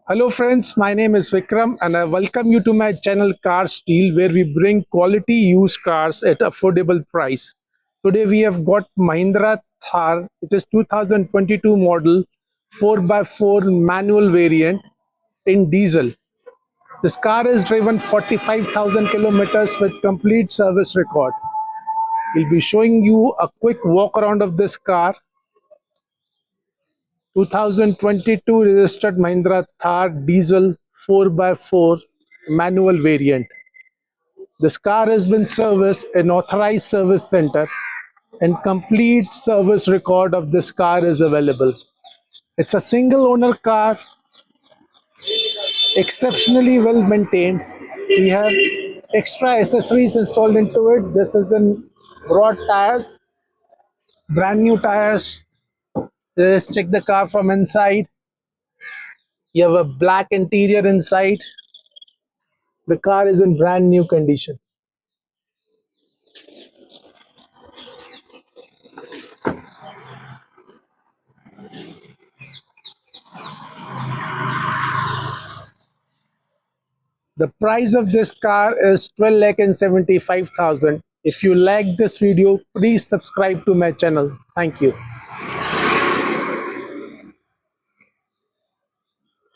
Hello friends, my name is Vikram and I welcome you to my channel Car Steel, where we bring quality used cars at affordable price. Today we have got Mahindra Thar. It is 2022 model 4x4 manual variant in diesel. This car is driven 45,000 kilometers with complete service record. We'll be showing you a quick walk around of this car. 2022 registered Mahindra Thar diesel 4x4 manual variant. This car has been serviced in authorized service center and complete service record of this car is available. It's a single owner car, exceptionally well maintained. We have extra accessories installed into it. This is in broad tires, brand new tires. Let's check the car from inside. You have a black interior inside. The car is in brand new condition. The price of this car is 12,75,000. If you like this video, please subscribe to my channel. Thank you.